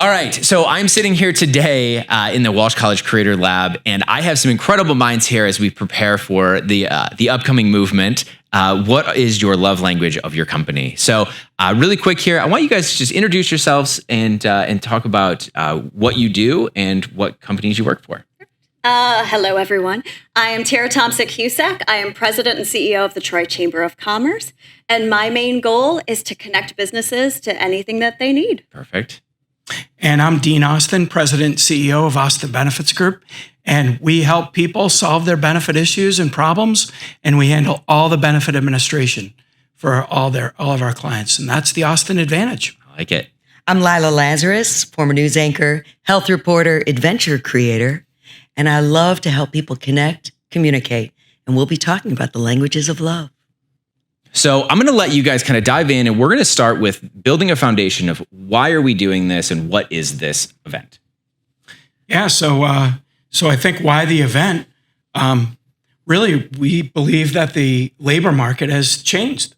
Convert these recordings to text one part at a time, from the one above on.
All right, so I'm sitting here today in the Walsh College Creator Lab, and I have some incredible minds here as we prepare for the upcoming movement. What is your love language of your company? So really quick here, I want you guys to just introduce yourselves and talk about what you do and what companies you work for. Hello, everyone. I am Tara Tomcsik-Husak. I am president and CEO of the Troy Chamber of Commerce, and my main goal is to connect businesses to anything that they need. Perfect. And I'm Dean Austin, President and CEO of Austin Benefits Group. And we help people solve their benefit issues and problems. And we handle all the benefit administration for all of our clients. And that's the Austin advantage. I like it. I'm Lila Lazarus, former news anchor, health reporter, adventure creator. And I love to help people connect, communicate. And we'll be talking about the languages of love. So I'm going to let you guys kind of dive in, and we're going to start with building a foundation of why are we doing this and what is this event? Yeah, so I think why the event, really, we believe that the labor market has changed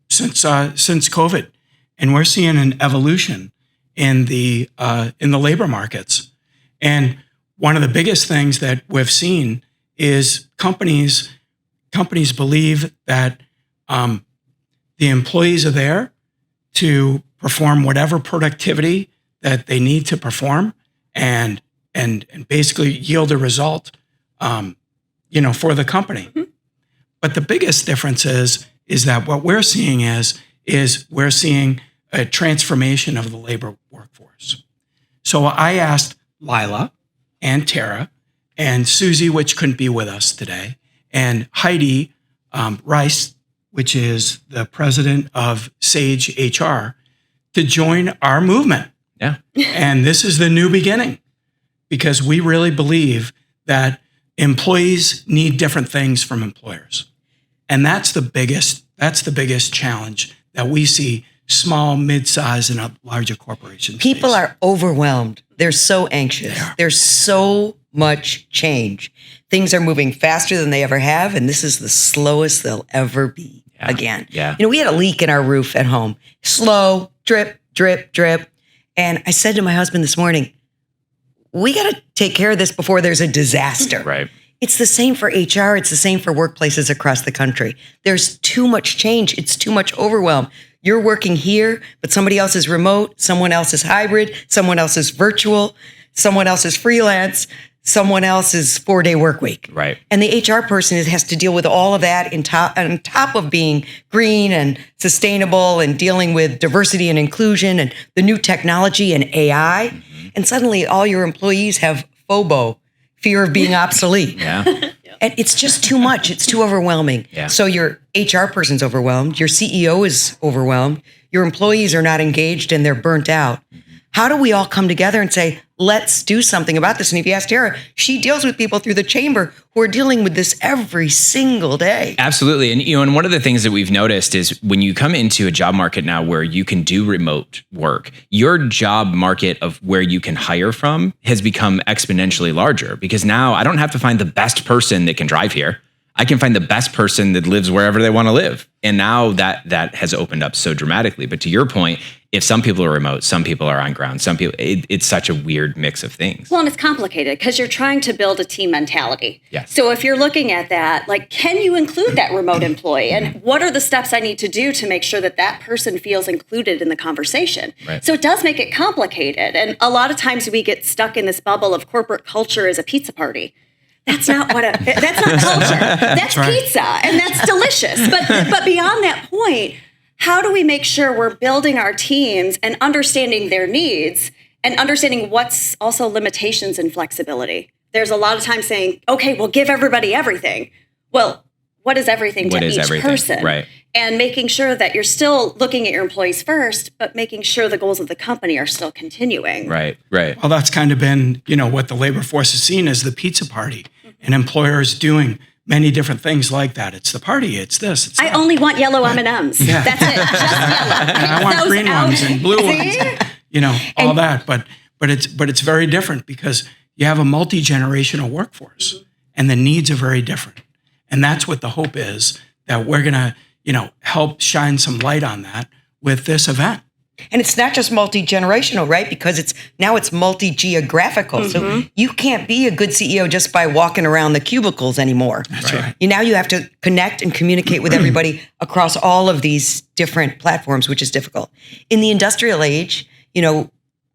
since COVID, and we're seeing an evolution in the labor markets. And one of the biggest things that we've seen is companies believe that the employees are there to perform whatever productivity that they need to perform and basically yield a result, for the company. Mm-hmm. But the biggest difference is that what we're seeing is we're seeing a transformation of the labor workforce. So I asked Lila and Tara and Susie, which couldn't be with us today, and Heidi Rice, which is the president of Sage HR, to join our movement. Yeah. And this is the new beginning, because we really believe that employees need different things from employers. And that's the biggest challenge that we see small, mid-size, and larger corporations. People are overwhelmed. They're so anxious. There's so much change. Things are moving faster than they ever have, and this is the slowest they'll ever be again. Yeah. We had a leak in our roof at home. Slow, drip, drip, drip. And I said to my husband this morning, we got to take care of this before there's a disaster. Right. It's the same for HR. It's the same for workplaces across the country. There's too much change. It's too much overwhelm. You're working here, but somebody else is remote, someone else is hybrid, someone else is virtual, someone else is freelance, someone else is 4-day work week. Right. And the HR person has to deal with all of that on top of being green and sustainable and dealing with diversity and inclusion and the new technology and AI. Mm-hmm. And suddenly all your employees have FOBO, fear of being obsolete. Yeah. And it's just too much. It's too overwhelming. Yeah. So your HR person's overwhelmed. Your CEO is overwhelmed. Your employees are not engaged and they're burnt out. Mm-hmm. How do we all come together and say, let's do something about this? And if you ask Tara, she deals with people through the chamber who are dealing with this every single day. Absolutely. And one of the things that we've noticed is when you come into a job market now where you can do remote work, your job market of where you can hire from has become exponentially larger, because now I don't have to find the best person that can drive here. I can find the best person that lives wherever they want to live. And now that has opened up so dramatically. But to your point, if some people are remote, some people are on ground, some people, it's such a weird mix of things. Well, and it's complicated because you're trying to build a team mentality. Yes. So if you're looking at that, can you include that remote employee? And what are the steps I need to do to make sure that that person feels included in the conversation? Right. So it does make it complicated. And a lot of times we get stuck in this bubble of corporate culture as a pizza party. That's not culture. That's right. Pizza, and that's delicious. But beyond that point, how do we make sure we're building our teams and understanding their needs and understanding what's also limitations and flexibility? There's a lot of times saying, okay, we'll give everybody everything. Well, what is everything to each person? Right. And making sure that you're still looking at your employees first, but making sure the goals of the company are still continuing. Right. Well, that's kind of been, what the labor force has seen as the pizza party, and employers doing many different things like that. It's the party. It's this. It's that. I only want yellow M&Ms. Yeah. That's it. Just yellow. And I want green ones and blue ones. All that. But it's very different because you have a multi-generational workforce, and the needs are very different. And that's what the hope is, that we're going to, help shine some light on that with this event. And it's not just multi-generational, right? Because it's multi-geographical. So you can't be a good CEO just by walking around the cubicles anymore. That's right. Now you have to connect and communicate with everybody across all of these different platforms, which is difficult. In the industrial age,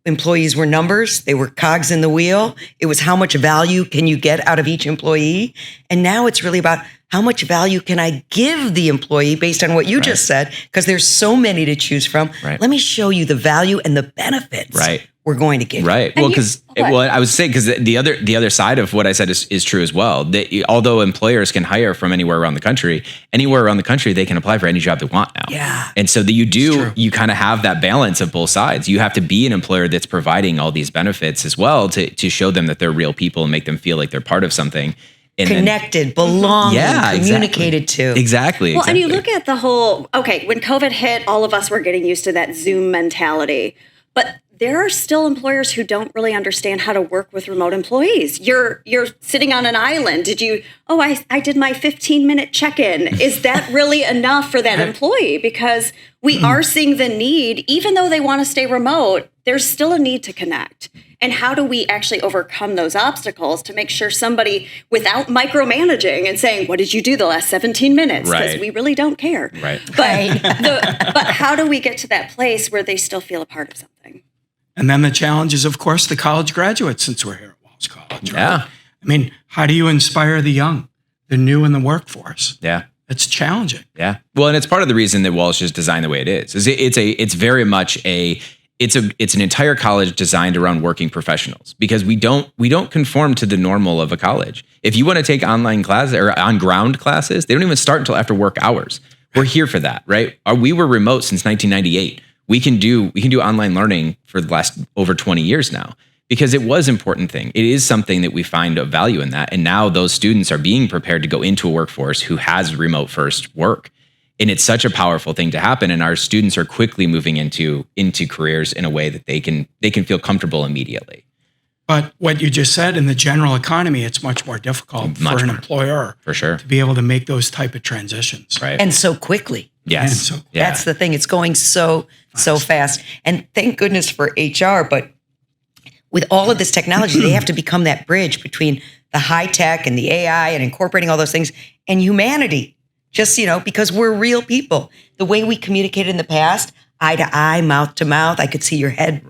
employees were numbers. They were cogs in the wheel. It was how much value can you get out of each employee? And now it's really about how much value can I give the employee based on what you just said? Because there's so many to choose from. Right. Let me show you the value and the benefits we're going to give. Right. Well, I was saying, because the other side of what I said is true as well. That although employers can hire from anywhere around the country, they can apply for any job they want now. Yeah. And so you kind of have that balance of both sides. You have to be an employer that's providing all these benefits as well to show them that they're real people and make them feel like they're part of something. And connected, belonging, communicated to. Exactly. Well, and you look at the whole, when COVID hit, all of us were getting used to that Zoom mentality. But there are still employers who don't really understand how to work with remote employees. You're sitting on an island. I did my 15-minute check-in. Is that really enough for that employee? Because we are seeing the need, even though they want to stay remote, there's still a need to connect. And how do we actually overcome those obstacles to make sure somebody, without micromanaging and saying, what did you do the last 17 minutes? Because we really don't care. Right. But how do we get to that place where they still feel a part of something? And then the challenge is, of course, the college graduates, since we're here at Walsh College. Right? Yeah. I mean, how do you inspire the young, the new in the workforce? Yeah. It's challenging. Yeah. Well, and it's part of the reason that Walsh is designed the way it is. It's very much it's an entire college designed around working professionals, because we don't conform to the normal of a college. If you want to take online classes or on ground classes, they don't even start until after work hours. We're here for that, right? We were remote since 1998. We can do online learning for the last over 20 years now, because it was an important thing. It is something that we find of value in that. And now those students are being prepared to go into a workforce who has remote first work. And it's such a powerful thing to happen. And our students are quickly moving into careers in a way that they can feel comfortable immediately. But what you just said, in the general economy, it's much more difficult for an employer for sure to be able to make those type of transitions. Right. And so quickly. Yes. That's the thing. It's going so fast. And thank goodness for HR. But with all of this technology, they have to become that bridge between the high tech and the AI and incorporating all those things and humanity. Just, because we're real people. The way we communicated in the past, eye to eye, mouth to mouth, I could see your head,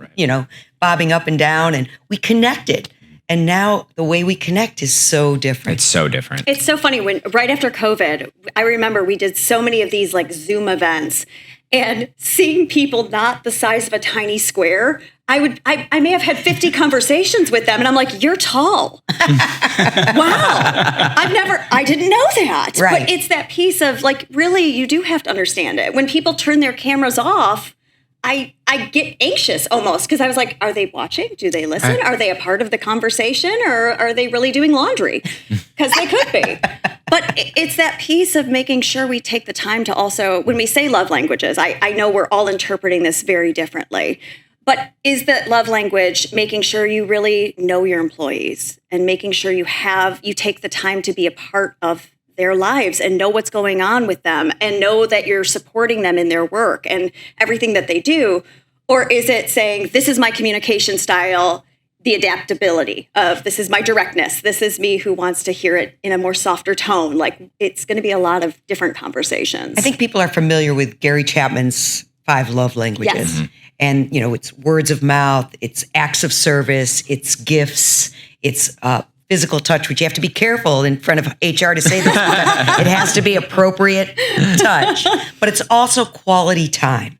bobbing up and down, and we connected. And now the way we connect is so different. It's so different. It's so funny. Right after COVID, I remember we did so many of these like Zoom events, and seeing people not the size of a tiny square, I may have had 50 conversations with them, and I'm like, you're tall. Wow. I didn't know that. Right. But it's that piece of like, really, you do have to understand it. When people turn their cameras off, I get anxious almost, because I was like, are they watching? Do they listen? Are they a part of the conversation, or are they really doing laundry? Because they could be. But it's that piece of making sure we take the time to also, when we say love languages, I know we're all interpreting this very differently. But is that love language making sure you really know your employees and making sure you take the time to be a part of their lives and know what's going on with them and know that you're supporting them in their work and everything that they do? Or is it saying, this is my communication style, the adaptability of this is my directness, this is me who wants to hear it in a more softer tone? Like, it's going to be a lot of different conversations. I think people are familiar with Gary Chapman's 5 love languages. Yes. Mm-hmm. And, it's words of mouth, it's acts of service, it's gifts, it's physical touch, which you have to be careful in front of HR to say this. It has to be appropriate touch, but it's also quality time.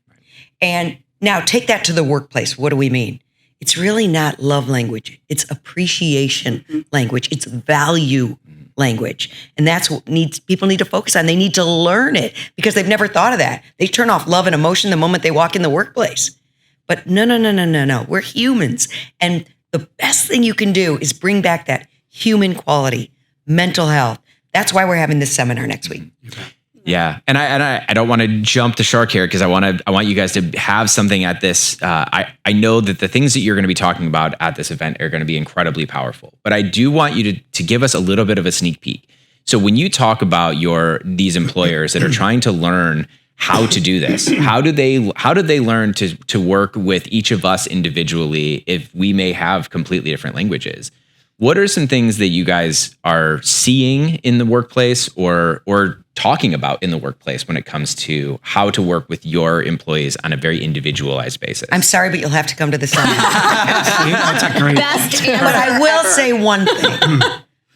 And now take that to the workplace. What do we mean? It's really not love language. It's appreciation language. It's value language. And that's what people need to focus on. They need to learn it because they've never thought of that. They turn off love and emotion the moment they walk in the workplace. But no. We're humans. And the best thing you can do is bring back that human quality, mental health. That's why we're having this seminar next week. Yeah. And I don't want to jump the shark here, because I want you guys to have something at this. I know that the things that you're going to be talking about at this event are going to be incredibly powerful, but I do want you to give us a little bit of a sneak peek. So when you talk about these employers that are trying to learn how to do this. How did they learn to work with each of us individually if we may have completely different languages? What are some things that you guys are seeing in the workplace or talking about in the workplace when it comes to how to work with your employees on a very individualized basis? I'm sorry, but you'll have to come to the summit. That's a great Best answer But I will ever. say one thing.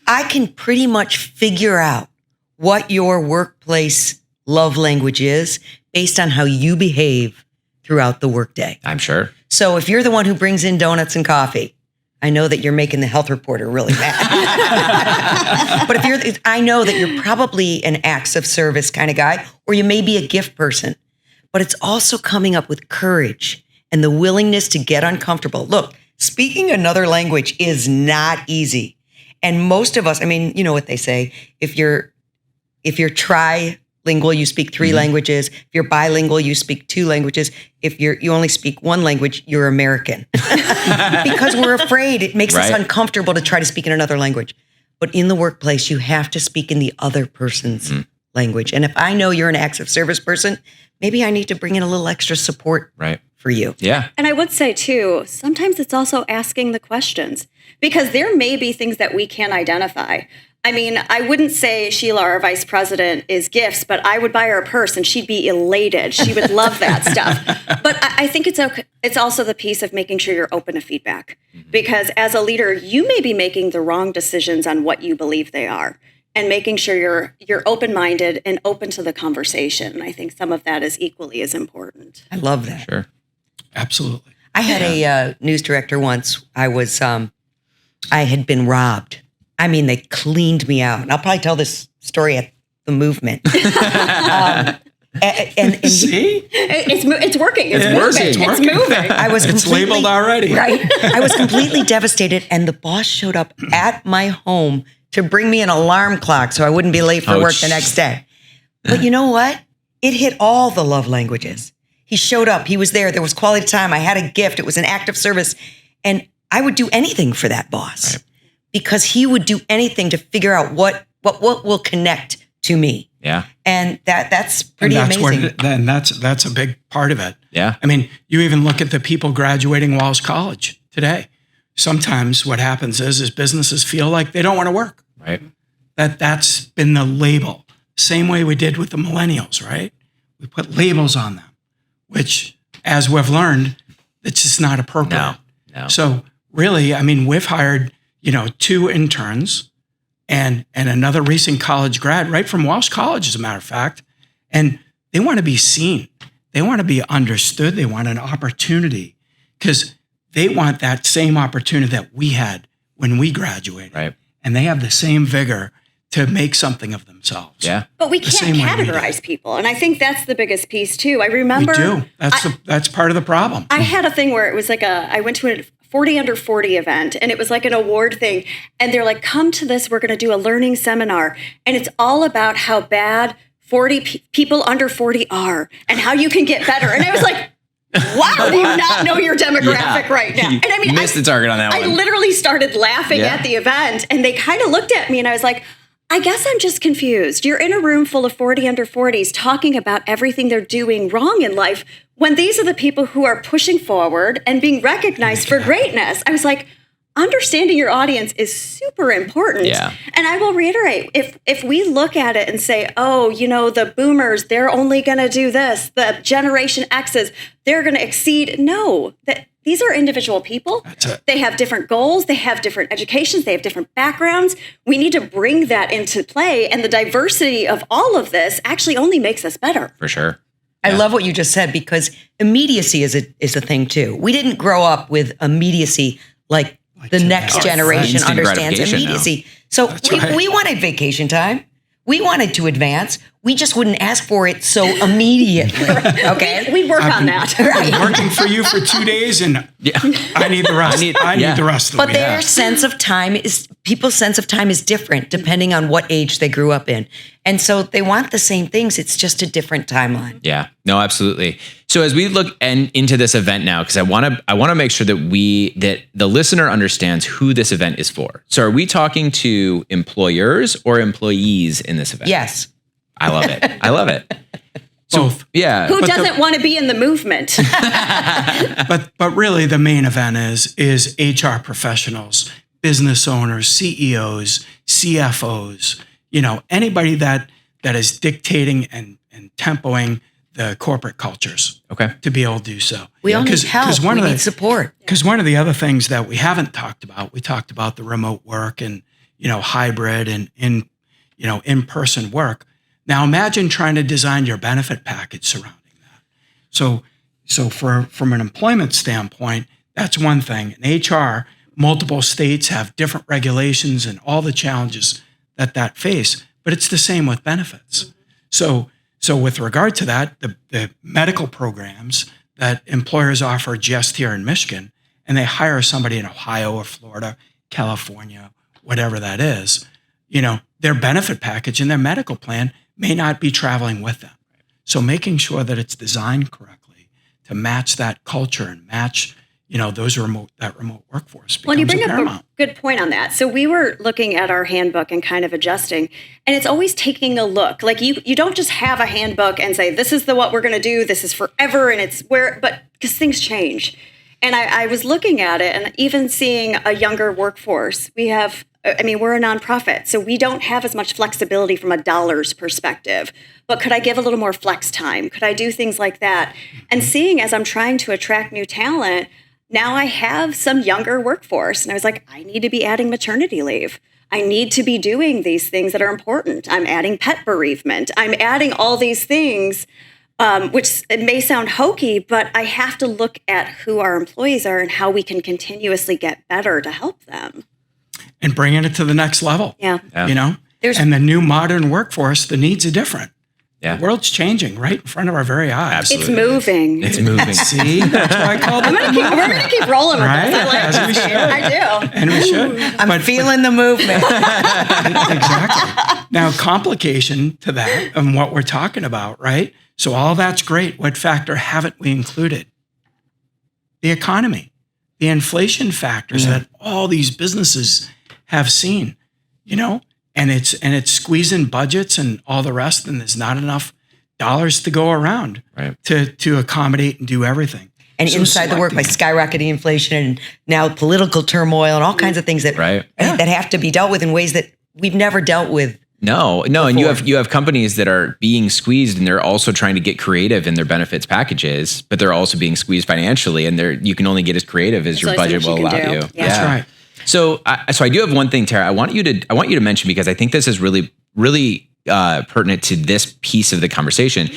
I can pretty much figure out what your workplace love language is based on how you behave throughout the workday. I'm sure. So if you're the one who brings in donuts and coffee, I know that you're making the health reporter really mad. But I know that you're probably an acts of service kind of guy, or you may be a gift person. But it's also coming up with courage and the willingness to get uncomfortable. Look, speaking another language is not easy. And most of us, I mean, you know what they say, if you're trilingual, you speak 3 languages. If you're bilingual, you speak 2 languages. If you only speak 1 language, you're American. Because we're afraid. It makes us uncomfortable to try to speak in another language. But in the workplace, you have to speak in the other person's language. And if I know you're an acts of service person, maybe I need to bring in a little extra support for you. Yeah. And I would say, too, sometimes it's also asking the questions because there may be things that we can't identify. I mean, I wouldn't say Sheila, our vice president, is gifts, but I would buy her a purse and she'd be elated. She would love that stuff. But I think it's okay. It's also the piece of making sure you're open to feedback because as a leader, you may be making the wrong decisions on what you believe they are and making sure you're open-minded and open to the conversation. And I think some of that is equally as important. I love that. Sure. Absolutely. I had a news director once. I had been robbed. I mean, they cleaned me out. And I'll probably tell this story at the movement. And See? It's working. It's working. moving. It's moving. I was It's completely, labeled already. Right. I was completely devastated. And the boss showed up at my home to bring me an alarm clock so I wouldn't be late for work the next day. But you know what? It hit all the love languages. He showed up. He was there. There was quality time. I had a gift. It was an act of service. And I would do anything for that boss because he would do anything to figure out what will connect to me. Yeah. And that's pretty and amazing. That's a big part of it. Yeah. I mean, you even look at the people graduating Walsh College today. Sometimes what happens is businesses feel like they don't want to work. Right. That's been the label. Same way we did with the millennials, right? We put labels on them, which, as we've learned, it's just not appropriate. No. So really, I mean, we've hired, 2 interns and another recent college grad right from Walsh College, as a matter of fact. And they want to be seen. They want to be understood. They want an opportunity because they want that same opportunity that we had when we graduated. Right. And they have the same vigor to make something of themselves. Yeah. But we The can't same way we categorize people. And I think that's the biggest piece, too. I remember. We do. That's part of the problem. I had a thing where it was like I went to a 40 under 40 event and it was like an award thing. And they're like, come to this. We're going to do a learning seminar. And it's all about how bad 40 people under 40 are and how you can get better. And I was like, wow, do you not know your demographic right now? And I mean, missed the target on that I one. literally started laughing at the event and they kind of looked at me and I was like, I guess I'm just confused. You're in a room full of 40 under 40s talking about everything they're doing wrong in life when these are the people who are pushing forward and being recognized for greatness. I was like, understanding your audience is super important. Yeah. And I will reiterate, if we look at it and say, oh, the boomers, they're only going to do this. The Generation X's, they're going to exceed. No, these are individual people. They have different goals. They have different educations. They have different backgrounds. We need to bring that into play. And the diversity of all of this actually only makes us better. For sure. I love what you just said because immediacy is a thing too. We didn't grow up with immediacy like the next generation Instant understands gratification immediacy. So we wanted vacation time. We wanted to advance. We just wouldn't ask for it so immediately. Okay. We'd work on that. I've been working for you for 2 days and I need the rest. I need the rest of the But week. their sense of time people's sense of time is different depending on what age they grew up in. And so they want the same things. It's just a different timeline. Yeah, no, absolutely. So as we look into this event now, because I want to make sure that the listener understands who this event is for. So are we talking to employers or employees in this event? Yes. I love it. I love it. Both. Yeah. Who doesn't want to be in the movement? But really the main event is HR professionals, business owners, CEOs, CFOs, anybody that is dictating and tempoing the corporate cultures. Okay. To be able to do so. We all need help. We need support. Because one of the other things that we haven't talked about, we talked about the remote work and, hybrid and in-person work. Now imagine trying to design your benefit package surrounding that. So from an employment standpoint, that's one thing. In HR, multiple states have different regulations and all the challenges that face, but it's the same with benefits. So with regard to that, the medical programs that employers offer just here in Michigan, and they hire somebody in Ohio or Florida, California, whatever that is, their benefit package and their medical plan may not be traveling with them. So making sure that it's designed correctly to match that culture and match, that remote workforce becomes Well, you bring paramount. up a good point on that. So we were looking at our handbook and kind of adjusting, and it's always taking a look. Like you don't just have a handbook and say, this is what we're going to do. This is forever. And it's but because things change. And I was looking at it and even seeing a younger workforce. We're a nonprofit, so we don't have as much flexibility from a dollars perspective. But could I give a little more flex time? Could I do things like that? And seeing as I'm trying to attract new talent, now I have some younger workforce. And I was like, I need to be adding maternity leave. I need to be doing these things that are important. I'm adding pet bereavement. I'm adding all these things, which it may sound hokey, but I have to look at who our employees are and how we can continuously get better to help them. And bringing it to the next level. Yeah. And the new modern workforce, the needs are different. Yeah. The world's changing right in front of our very eyes. Absolutely. It's moving. It's moving. See, that's why I called it. We're going to keep rolling with Right? this. I like As we this. should. I do. And we should. I'm feeling the movement. Exactly. Now, complication to that and what we're talking about, right? So all that's great. What factor haven't we included? The economy, the inflation factors that all these businesses have seen, and it's squeezing budgets and all the rest, and there's not enough dollars to go around to accommodate and do everything. And So inside the work by skyrocketing inflation and now political turmoil and all kinds of things that have to be dealt with in ways that we've never dealt with. No, and you have companies that are being squeezed, and they're also trying to get creative in their benefits packages, but they're also being squeezed financially, and you can only get as creative as your budget will allow you. Yeah. That's right. So I do have one thing, Tara. I want you to mention, because I think this is really, really pertinent to this piece of the conversation.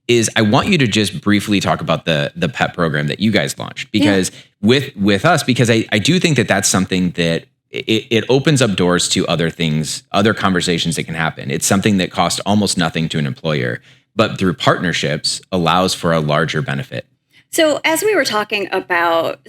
Is I want you to just briefly talk about the PEP program that you guys launched, because with us, because I do think that that's something that it opens up doors to other things, other conversations that can happen. It's something that costs almost nothing to an employer, but through partnerships allows for a larger benefit. So as we were talking about,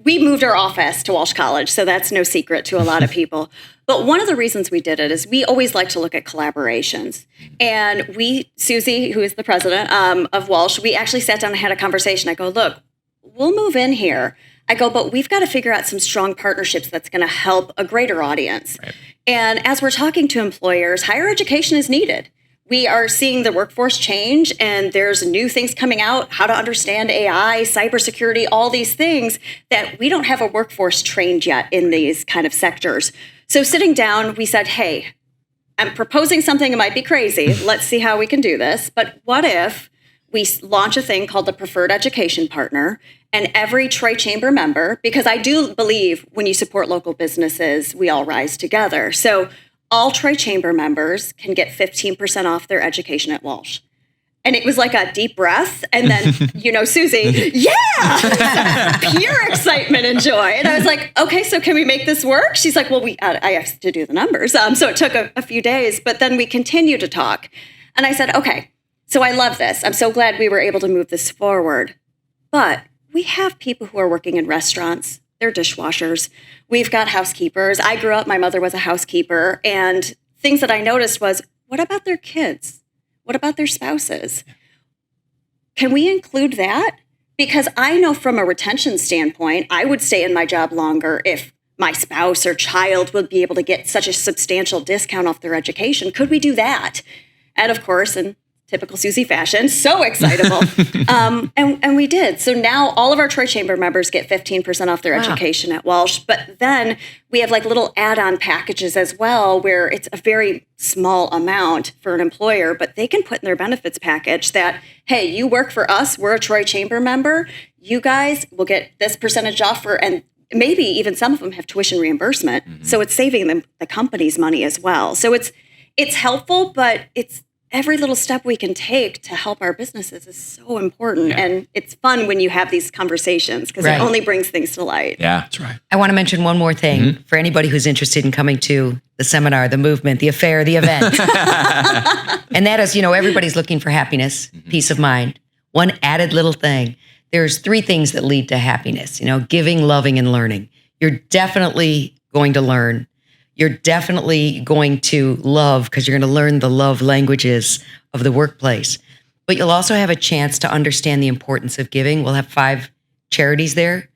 we moved our office to Walsh College, so that's no secret to a lot of people. But one of the reasons we did it is we always like to look at collaborations. And Susie, who is the president of Walsh, we actually sat down and had a conversation. I go, look, we'll move in here. I go, but we've got to figure out some strong partnerships that's going to help a greater audience. Right. And as we're talking to employers, higher education is needed. We are seeing the workforce change, and there's new things coming out, how to understand AI, cybersecurity, all these things that we don't have a workforce trained yet in these kind of sectors. So sitting down, we said, hey, I'm proposing something that might be crazy. Let's see how we can do this. But what if we launch a thing called the Preferred Education Partner, and every tri-chamber member, because I do believe when you support local businesses, we all rise together. So all tri-chamber members can get 15% off their education at Walsh. And it was like a deep breath. And then, Susie, pure excitement and joy. And I was like, okay, so can we make this work? She's like, well, I have to do the numbers. So it took a few days, but then we continued to talk. And I said, okay, so I love this. I'm so glad we were able to move this forward. But we have people who are working in restaurants. They're dishwashers. We've got housekeepers. I grew up, my mother was a housekeeper. And things that I noticed was, what about their kids? What about their spouses? Can we include that? Because I know from a retention standpoint, I would stay in my job longer if my spouse or child would be able to get such a substantial discount off their education. Could we do that? And of course, and typical Susie fashion, so excitable. And we did. So now all of our Troy Chamber members get 15% off their education at Walsh. But then we have like little add-on packages as well, where it's a very small amount for an employer, but they can put in their benefits package that, hey, you work for us, we're a Troy Chamber member, you guys will get this percentage off and maybe even some of them have tuition reimbursement. Mm-hmm. So it's saving them the company's money as well. So it's helpful, but it's every little step we can take to help our businesses is so important. Yeah. And it's fun when you have these conversations because it only brings things to light. Yeah, that's right. I want to mention one more thing for anybody who's interested in coming to the seminar, the movement, the affair, the event. And that is, everybody's looking for happiness, peace of mind. One added little thing. There's 3 things that lead to happiness, giving, loving, and learning. You're definitely going to learn. You're definitely going to love because you're going to learn the love languages of the workplace. But you'll also have a chance to understand the importance of giving. We'll have 5 charities there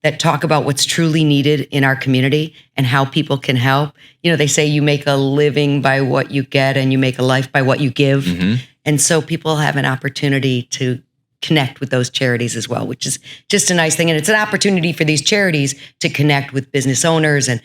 that talk about what's truly needed in our community and how people can help. They say you make a living by what you get and you make a life by what you give. Mm-hmm. And so people have an opportunity to connect with those charities as well, which is just a nice thing. And it's an opportunity for these charities to connect with business owners and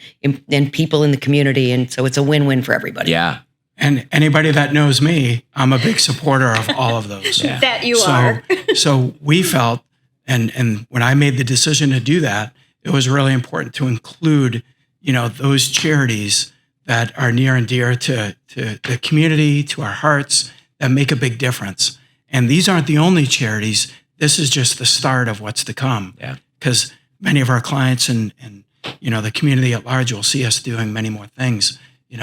people in the community. And so it's a win-win for everybody. Yeah. And anybody that knows me, I'm a big supporter of all of those. Yeah. That you are. So we felt, and when I made the decision to do that, it was really important to include, those charities that are near and dear to the community, to our hearts, that make a big difference. And these aren't the only charities. This is just the start of what's to come. Yeah. Because many of our clients and the community at large will see us doing many more things, in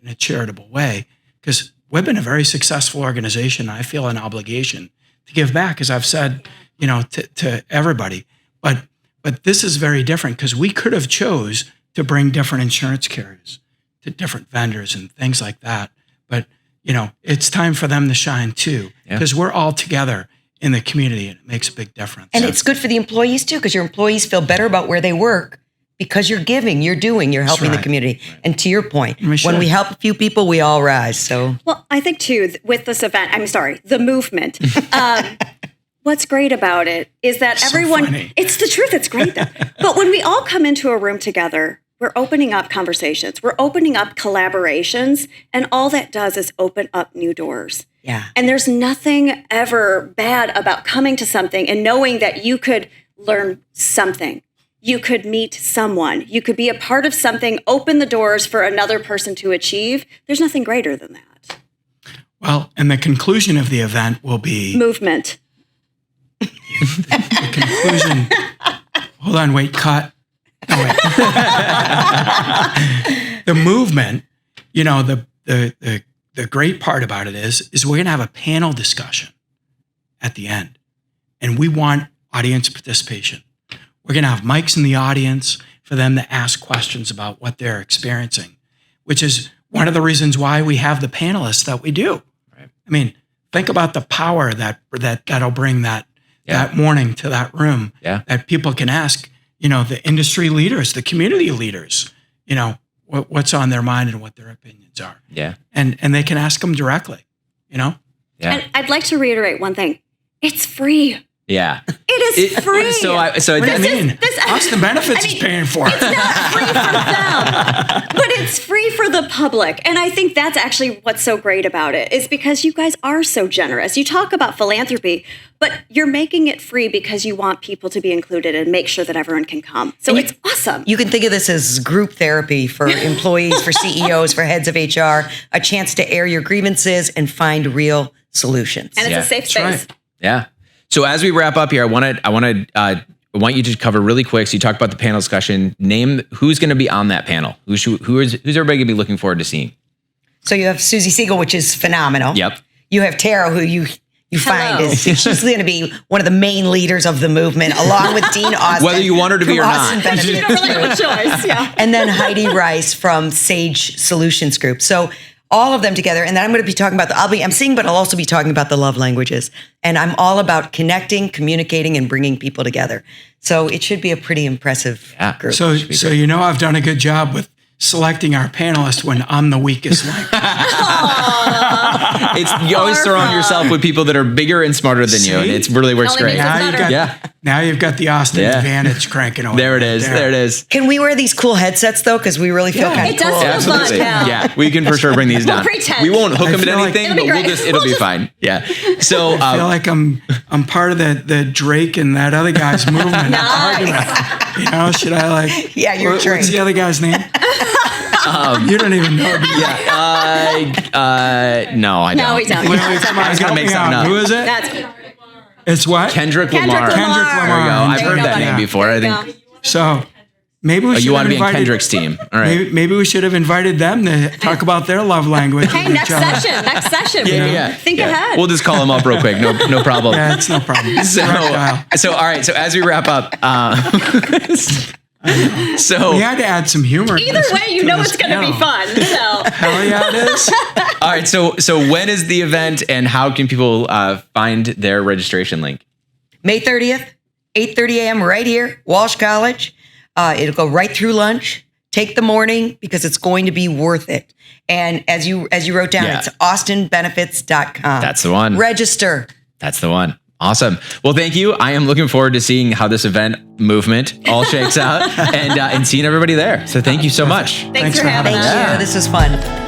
a charitable way. Because we've been a very successful organization. I feel an obligation to give back, as I've said, to everybody. But this is very different because we could have chose to bring different insurance carriers to different vendors and things like that. But it's time for them to shine too, because we're all together in the community and it makes a big difference. And it's good for the employees too, because your employees feel better about where they work because you're giving, you're doing, you're helping the community. Right. And to your point, when we help a few people, we all rise. So, well, I think too, with this event, the movement, what's great about it is that it's the truth. It's great though. But when we all come into a room together, we're opening up conversations. We're opening up collaborations. And all that does is open up new doors. Yeah. And there's nothing ever bad about coming to something and knowing that you could learn something. You could meet someone. You could be a part of something, open the doors for another person to achieve. There's nothing greater than that. Well, and the conclusion of the event will be... movement. The conclusion... Hold on, wait, cut. No, wait. The movement, the great part about it is we're going to have a panel discussion at the end. And we want audience participation. We're going to have mics in the audience for them to ask questions about what they're experiencing, which is one of the reasons why we have the panelists that we do. Right. I mean, think about the power that'll bring that morning to that room that people can ask, the industry leaders, the community leaders, what's on their mind and what their opinions are. Yeah. And they can ask them directly, Yeah. And I'd like to reiterate one thing. It's free. Yeah. It is free. So what does that mean? Austin Benefits is paying for it. It's not free for them, but it's free for the public. And I think that's actually what's so great about it is because you guys are so generous. You talk about philanthropy, but you're making it free because you want people to be included and make sure that everyone can come. So it's awesome. You can think of this as group therapy for employees, for CEOs, for heads of HR, a chance to air your grievances and find real solutions. And it's a safe space. Right. Yeah. So as we wrap up here, I want you to cover really quick. So you talked about the panel discussion. Name who's going to be on that panel. Who's everybody going to be looking forward to seeing? So you have Susie Siegel, which is phenomenal. Yep. You have Tara, who you find she's going to be one of the main leaders of the movement, along with Dean Austin. Whether you want her to be or not. You don't really have a choice. Yeah. And then Heidi Rice from Sage Solutions Group. So all of them together. And then I'm going to be talking about I'm singing, but I'll also be talking about the love languages. And I'm all about connecting, communicating, and bringing people together. So it should be a pretty impressive group. So I've done a good job with selecting our panelists when I'm the weakest link. You always surround yourself with people that are bigger and smarter than you, and See? it really works Only great. makes us Now you've better. got, now you've got the Austin Yeah. advantage cranking over. There it is. There it is. Can we wear these cool headsets though? Because we really feel Yeah. kind It of does cool. feel fun. Absolutely. Cal. Yeah, we can for sure bring these down. pretend. We won't hook I them to feel like- anything, It'll but be great. it'll be We'll fine. Yeah. So I feel like I'm part of the Drake and that other guy's movement. Nice. You know, should I like? Yeah, you're What's Drake. the other guy's name? You don't even know. Do you? no, I don't. No, we don't. Lily, come on, I was gonna help make me something out. up. Who is it? That's It's what? Kendrick Kendrick Lamar. Lamar. Kendrick There Lamar. we go. I've There heard you that go, name buddy. before. I There you think. go. So maybe we should You want have to be in invited. Kendrick's team. All right. Maybe we should have invited them to talk about their love language. Hey, with next each other. session. Next session. Yeah. Think Yeah. ahead. We'll just call him up real quick. No problem. Yeah, it's no problem. So all right. So as we wrap up, so We had to add some humor. to Either this- way, you know this it's going to be panel. fun. So. Hell yeah, it is. all right. So when is the event, and how can people find their registration link? May 30th, 8:30 a.m. right here, Walsh College. It'll go right through lunch. Take the morning because it's going to be worth it. And as you wrote down, Yeah. it's austinbenefits.com. That's the one. Register. That's the one. Awesome. Well, thank you. I am looking forward to seeing how this event movement all shakes out and seeing everybody there. So thank you so much. Thanks for for having having us. Thank you. This was fun.